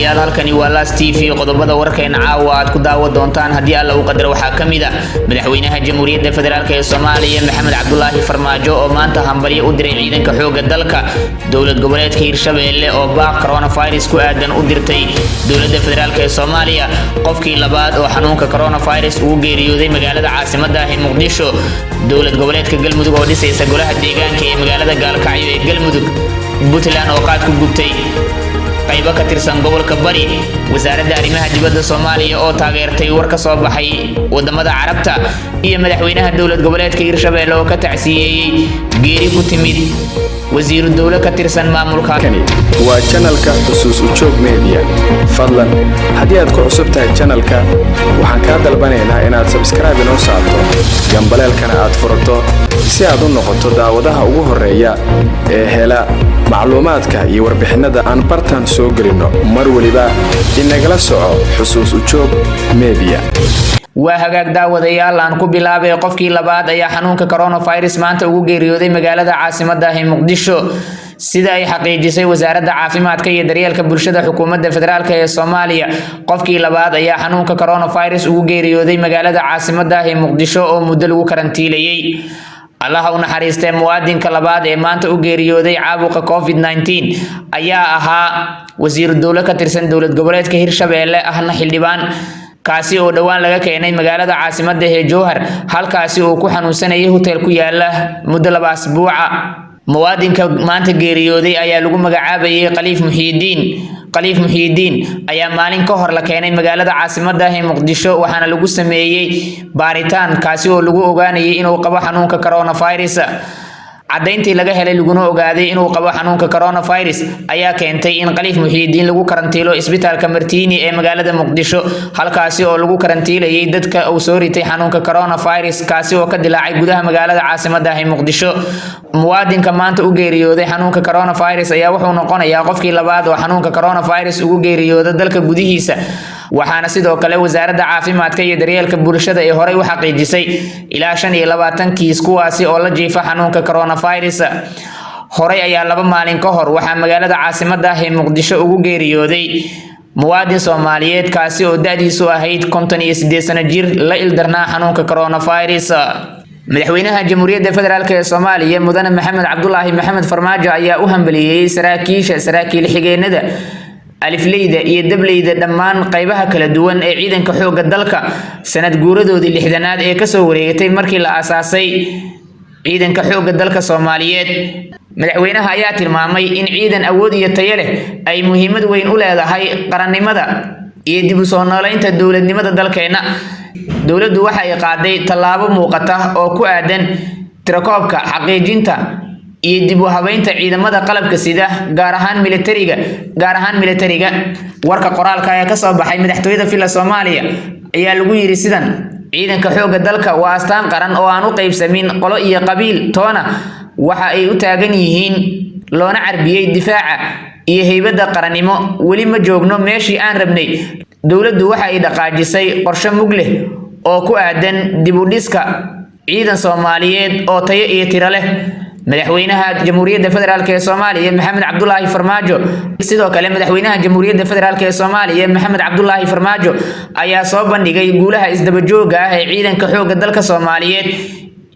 daawadayaal halkani waa Last TV qodobada warkeena caawa aad ku daawan doontaan hadii alla uu qadar waxa kamid ah madaxweynaha Jamhuuriyadda Federaalka ee Soomaaliya Maxamed Cabdullaahi Farmaajo oo maanta hambariyo u diray ciidanka xoogga dalka dowlad goboleedka Hirshabelle oo baaq coronavirus ku aadan u dirtay dowladda federaalka ee Soomaaliya qofkii labaad oo xanuunka coronavirus uu geeriyooday magaalada caasimadda ah Muqdisho dowlad goboleedka Galmudug oo dhisaysa golaha deegaanka ee magaalada Gaalkacyo ee Galmudug Puntland oo qaad ku gubtay qaybo ka tirsan gobolka Bari wasaaradda arrimaha dibadda Soomaaliya oo taageertay war ka soo baxay wadamada Carabta iyo madaxweynaha dowlad goboleedka Hirshabelle oo ka tacsiyeeyay geeri ku timid wasiir dawlad ka tirsan maamulka kani waa channelka xusuus u joog media fadlan hadii aad ku cusub tahay channelka waxaan ka dalbanaynaa inaad subscribe inoo saarto gambaleelkana aad furato si aad u noqoto daawadaha ugu horeeya ee hela macluumaadka iyo warbixinada aan bartan soo gelino mar waliba inagala soco xusuus u joog media waa hagaag daawadayaal aan ku bilaabay qofkii labaad ayaa xanuunka coronavirus maanta ugu geeriyooday magaalada caasimadda ah Muqdisho sida ay xaqiijisay wasaaradda caafimaadka iyo daryeelka bulshada xukuumadda federaalka ee Soomaaliya qofkii labaad ayaa xanuunka coronavirus ugu geeriyooday magaalada caasimadda ah Muqdisho oo muddo lagu karantiilayay Allah u naxariistay muwaadinka labaad ee maanta u geeriyooday caabuqa COVID-19 ayaa ahaa wasiir dawlad ka tirsan dowlad goboleedka Hirshabelle ahna xildhibaan kaasi oo dhawaan laga keenay magaalada caasimadda ee Jowhar halkaasi oo ku xanuunsanayay hotel ku yaala muddo 2 asbuuca muwaadinka maanta geeriyooday ayaa lagu magacaabayay Khaliif Muhiidiin ayaa maalin ka hor la keenay magaalada caasimadda ah Muqdisho waxaana lagu sameeyay baaritaan kaasi oo lagu ogaanayay inuu qabo xanuunka coronavirus cadayntii laga helay laguna ogaaday inuu qabo xanuunka coronavirus ayaa keentay in Khaliif Muhiidiin lagu karantiilo isbitaalka Martini ee magaalada Muqdisho halkaasi oo lagu karantiilayay dadka uu soo ritay xanuunka coronavirus kaasi oo ka dilaacay gudaha magaalada caasimadda ah Muqdisho muwaadinka maanta u geeriyooday xanuunka coronavirus ayaa wuxuu noqonayaa qofkii labaad oo xanuunka coronavirus ugu geeriyooday dalka gudihiisa waxaana sidoo kale wasaaradda caafimaadka iyo daryeelka bulshada ee hore u xaqiijisay ilaa 25 kiis kuwaasi oo la jiifa xanuunka coronavirus hore ayaa 2 maalin ka hor waxa magaalada caasimadda ah Muqdisho ugu geeriyooday muwaadin Soomaaliyeed kaasi oo da'diisu ahayd 58 sano jir la ildarnaa xanuunka coronavirus madaxweynaha Jamhuuriyadda Federaalka ee Soomaaliya mudane Maxamed Cabdullaahi Maxamed Farmaajo ayaa u hambaliyay saraakiil xigeenada alifleyda iyo dableyda dhammaan qaybaha kala duwan ee ciidanka xoogga dalka sanad guuradoodii 6aad ee ka soo wareegtay markii la aasaasay ciidanka xoogga dalka Soomaaliyeed madaxweynaha ayaa tilmaamay in ciidan awood iyo tayo leh ay muhiimad weyn u leedahay qarannimada iyo dib u soo noolaynta dawladnimada dalkeena dawladdu waxa ay qaaday tallaabo muuqata oo ku aadan tirakoobka xaqiijinta iyo dib u habeynta ciidamada qalabka sida gaar ahaan militariga warka qoraalka ayaa ka soo baxay madaxtooyada Villa Soomaaliya ayaa lagu yiri sidan ciidanka xoogga dalka waa astaan qaran oo aan u qaybsamin qolo iyo qabiil toona waxa ay u taagan yihiin loona carbiyay difaaca iyo haybadda qarannimo wali ma joogno meeshii aan rabnay dawladdu waxa ay dhaqaajisay qorshe mug leh oo ku aadan dib u dhiska ciidan Soomaaliyeed oo tayo iyo tiro leh madaxweynaha Jamhuuriyadda Federaalka ee Soomaaliya Maxamed Cabdullaahi Farmaajo sidoo kale madaxweynaha Jamhuuriyadda Federaalka ee Soomaaliya Maxamed Cabdullaahi Farmaajo ayaa soo bandhigay guulaha isdaba jooga ah ee ciidanka xoogga dalka Soomaaliyeed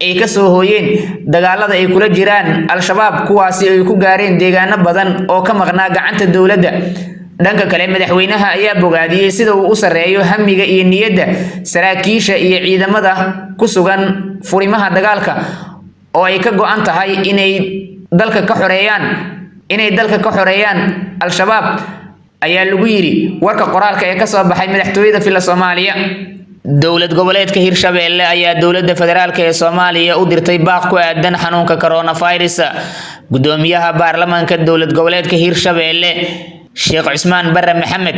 ay ka soo hooyeen dagaalada ay kula jiraan al-shabaab kuwaasi ay ku gaareen deegaano badan oo ka maqnaa gacanta dawladda dhanka kale madaxweynaha ayaa bogaadiyay sida uu u sareeyo hamiga iyo niyadda saraakiisha iyo ciidamada ku sugan furimaha dagaalka oo ay ka go'an tahay inay dalka ka xoreeyaan al-shabaab ayaa lagu yiri warka qoraalka ee ka soo baxay madaxtooyada Villa Soomaaliya dowlad goboleedka Hirshabelle ayaa dowladda federaalka ee Soomaaliya u dirtay baaq ku aadan xanuunka coronavirus gudoomiyaha baarlamaanka dowlad goboleedka Hirshabelle Sheekh Cusmaan Barre Maxamed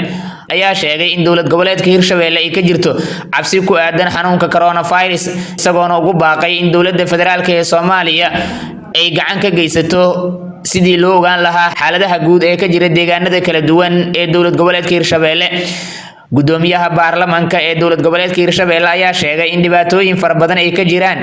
ayaa sheegay in dowlad goboleedka Hirshabelle ay ka jirto cabsi ku aadan xanuunka coronavirus isagoona ugu baaqay in dowladda federaalka ee Soomaaliya ay gacan ka geysato sidii loo ogaan lahaa xaaladaha guud ee ka jira deegaanada kala duwan ee dowlad goboleedka Hirshabelle gudoomiyaha baarlamaanka ee dowlad goboleedka Hirshabelle ayaa sheegay in dhibaatooyin fara badan ay ka jiraan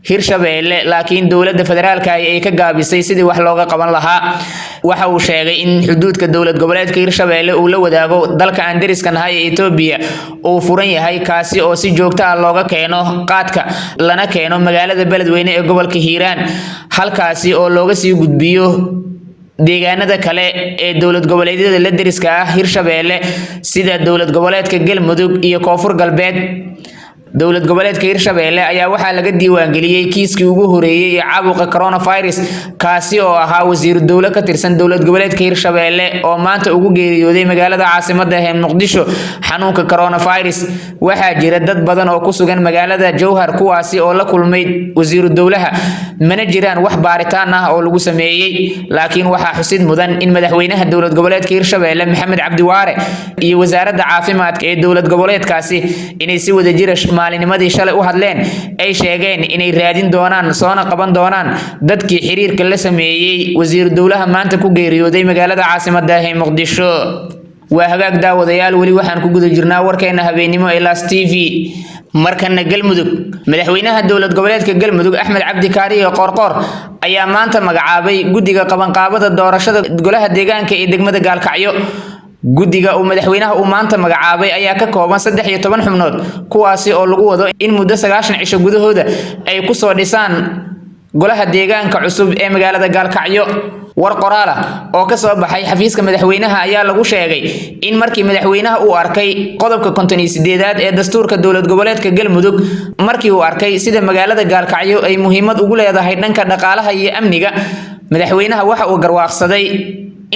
Hirshabeelle laakiin dowladda federaalka ay ka gaabisay sidii wax looga qaban lahaa. Waxa uu sheegay in xuduudka dowlad goboleedka Hirshabeelle uu la wadaago dalka aan deriska nahay ee Itoobiya uu furan yahay kaasi oo si joogto ah looga keeno qaadka lana keeno magaalada Beledweyne ee gobolka Hiiraan halkaasi oo looga sii gudbiyo deegaanada kale ee dowlad goboleedyada la deriska ah Hirshabeelle sida dowlad goboleedka Galmudug iyo Koonfur Galbeed. dowlad goboleedka Hirshabeelle ayaa waxaa laga diiwaan geliyay kiiskii ugu horeeyay ee caabuqa coronavirus kaasi oo ahaa wasiir dowlad ka tirsan dowlad goboleedka Hirshabeelle oo maanta ugu geeriyooday magaalada caasimadda ah ee Muqdisho xanuunka coronavirus. waxaa jira dad badan oo ku sugan magaalada Jowhar kuwaasi oo la kulmay wasiir dowlaha mana jiraan wax baaritaan ah oo lagu sameeyay laakiin waxaa xusid mudan in madaxweynaha dowlad goboleedka Hirshabeelle Maxamed Cabdi Waare iyo wasaaradda caafimaadka ee dowlad goboleedkaasi inay si wadajir maalinimadii shalay u hadleen ay sheegeen inay raadin doonaan soona qaban doonaan dadkii xiriirka la sameeyay wasiir dowlaha maanta ku geeriyooday magaalada caasimadda ah ee Muqdisho. waa hagaag daawadayaal wali waxaan ku guda jirnaa warkeena habeenimo ee Las TV. markana Galmudug madaxweynaha dowlad goboleedka Galmudug Axmed Cabdi Kaariye Qoorqoor ayaa maanta magacaabay guddiga qabanqaabada doorashada golaha deegaanka ee degmada Gaalkacyo. guddiga uu madaxweynaha uu maanta magacaabay ayaa ka kooban 13 xubnood kuwaasi oo lagu wado in muddo 90 cisho gudahooda ay ku soo dhisaan golaha deegaanka cusub ee magaalada Gaalkacyo. war qoraal ah oo ka soo baxay xafiiska madaxweynaha ayaa lagu sheegay in markii madaxweynaha uu arkay qodobka 58aad ee dastuurka dowlad goboleedka Galmudug markii uu arkay sida magaalada Gaalkacyo ay muhiimad ugu leedahay dhanka dhaqaalaha iyo amniga madaxweynaha waxa uu garwaaqsaday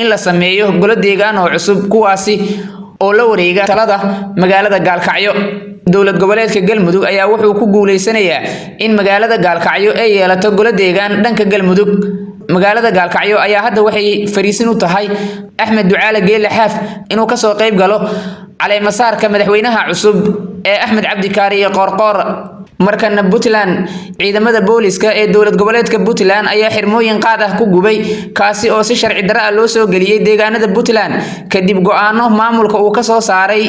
in la sameeyo golo deegaan oo cusub kuwaasi oo la wareega talada magaalada Gaalkacyo. dowlad goboleedka Galmudug ayaa wuxuu ku guuleysanayaa in magaalada Gaalkacyo ay yeelato golo deegaan dhanka Galmudug. magaalada Gaalkacyo ayaa hadda waxay fariisin u tahay Axmed Ducaale Geelle Xaaf inuu ka soo qayb galo caleemasaarka madaxweynaha cusub ee Axmed Cabdi Kaariye Qoorqoor. markana Puntland ciidamada booliska ee dowlad goboleedka Puntland ayaa xirmooyin qaad ah ku gubay kaasi oo si sharci darro ah loo soo geliyay deegaanada Puntland kadib go'aano maamulka uu ka soo saaray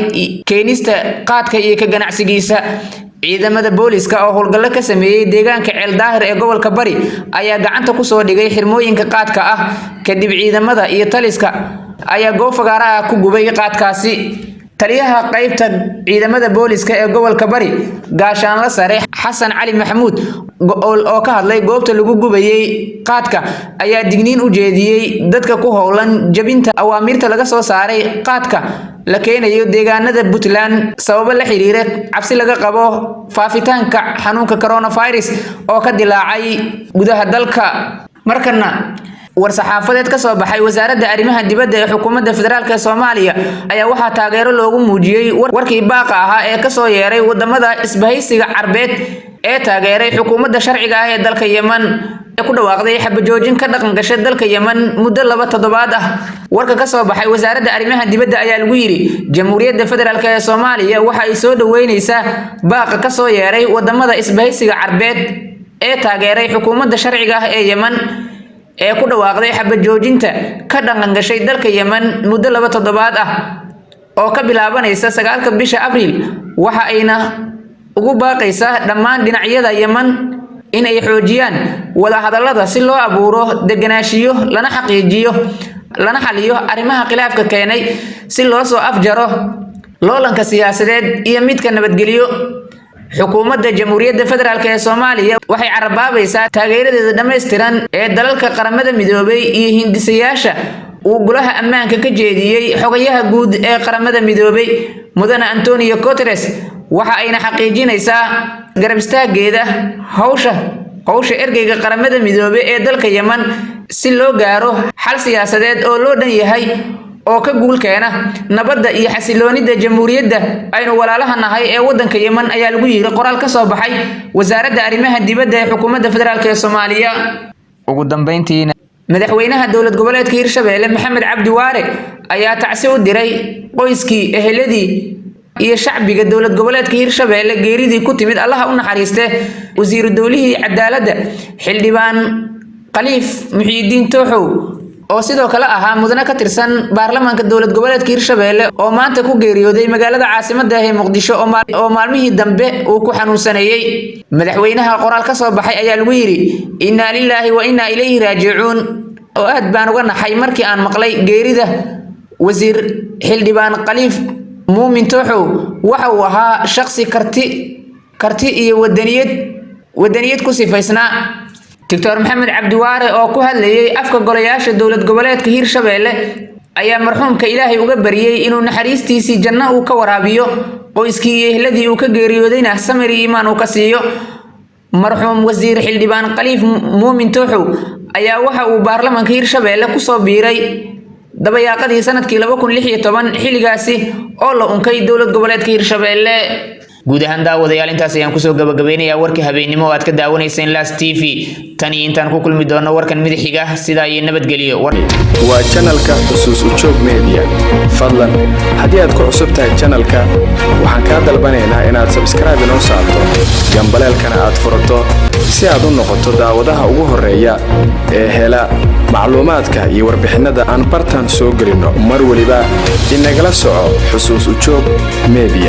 keenista qaadka iyo ka ganacsigiisa. ciidamada booliska oo howlgallo ka sameeyay deegaanka Ceel Daahir ee gobolka Bari ayaa gacanta ku soo dhigay xirmooyinka qaadka ah kadib ciidamada iyo taliska ayaa goob fagaara ah ku gubay qaadkaasi. taliyaha qaybta ciidamada booliska ee gobolka Bari gaashaanle sare Xasan Cali Maxamuud oo ka hadlay goobta lagu gubayay qaadka ayaa digniin u jeediyay dadka ku howlan jabinta awaamirta laga soo saaray qaadka la keenayo deegaanada Puntland sabab la xiriira cabsi laga qabo faafitaanka xanuunka coronavirus oo ka dilaacay gudaha dalka. markana war-saxaafadeed ka soo baxay wasaaradda arrimaha dibadda ee xukuumadda federaalka ee Soomaaliya ayaa waxaa taageero loogu muujiyay warkii baaqa ahaa ee ka soo yeeray wadamada isbahaysiga Carbeed ee taageeray xukuumadda sharciga ah ee dalka Yemen ee ku dhawaaqday xabajoojin ka dhaqan gashay dalka Yemen muddo 2 toddobaad ah. warka ka soo baxay wasaaradda arrimaha dibadda ayaa lagu yiri Jamhuuriyadda Federaalka ee Soomaaliya waxa ay soo dhaweynaysaa baaqa ka soo yeeray wadamada isbahaysiga Carbeed ee taageeray xukuumadda sharciga ah ee Yemen ee ku dhawaaqday xabajoojinta ka dhaqan gashay dalka Yemen muddo 2 toddobaad ah oo ka bilaabanaysa 9 bisha Abriil. waxa ayna ugu baaqaysaa dhammaan dhinacyada Yemen in ay xoojiyaan wada hadallada si loo abuuro deganaanshiyo lana xaqiijiyo lana xaliyo arrimaha khilaafka keenay si loo soo afjaro loolanka siyaasadeed iyo midka nabadgelyo. xukuumadda Jamhuuriyadda Federaalka ee Soomaaliya waxay carabaabaysaa taageeradeeda dhameystiran ee dalalka qaramada midoobay iyo hindisayaasha uu golaha ammaanka ka jeediyay xogayaha guud ee qaramada midoobay mudane Antonio Guterres. waxa ayna xaqiijinaysaa garab istaageeda hawsha ergeyga qaramada midoobay ee dalka Yemen si loo gaaro xal siyaasadeed oo loo dhan yahay oo ka guul keena nabadda iyo xasiloonida jamhuuriyadda aynu walaalaha nahay ee wadanka Yemen ayaa lagu yiri qoraal ka soo baxay wasaaradda arrimaha dibadda ee xukuumadda federaalka ee Soomaaliya. ugu dambeyntiina madaxweynaha dowlad goboleedka Hirshabeelle Maxamed Cabdi Waare ayaa tacsi u diray qoyskii eheladii iyo shacbiga dowlad goboleedka Hirshabeelle geeridii ku timid Allah u naxariistay wasiir dowlihii cadaaladda xildhibaan Khaliif Muxiidiin Tooxow oo sidoo kale ahaa mudane ka tirsan baarlamaanka dowlad goboleedka Hirshabelle oo maanta ku geeriyooday magaalada caasimadda ah ee Muqdisho oo maalmihii dambe uu ku xanuunsanayay. Madaxweynaha qoraal ka soo baxay ayaa lagu yiri inna lillahi wa inna ilayhi raaji'uun oo aad baan uga naxay markii aan maqlay geerida wasiir xildhibaan Khaliif Muumin Tooxow. waxa uu ahaa shakhsi karti iyo wadaniyad ku sifaysnaa. Dr. Maxamed Cabdiwaare oo ku hadlayay afka golayaasha dowlad goboleedka Hirshabelle ayaa marxuumka Ilaahay uga bariyay inuu naxariistiisii janno uu ka waraabiyo qoyskii iyo ehladii uu ka geeriyoodayna samir iyo iimaan uu ka siiyo. marxuum wasiir xildhibaan Khaliif Muumin Tooxow ayaa waxa uu baarlamaanka Hirshabelle ku soo biiray dabayaaqadii sanadkii 2016 xilligaasi oo la unkay dowlad goboleedka Hirshabelle. guud ahaan daawadayaal intaas ayaan kusoo gabagabeynayaa warkii habeenimo oo aad ka daawanayseen Las TV. tani intaan ku kulmi doono warkan midixiga sida ay nabadgeliyo. waa channelka xusuus u joog media. fadlan haddii aad ku cusub tahay channelka waxaan kaa dalbanaynaa inaad subscribe inoo saarto gambaleelkana aad furato si aad u noqoto daawadaha ugu horeeya ee hela macluumaadka iyo warbixinada aan bartaan soo gelino mar waliba inagala soco xusuus u joog media.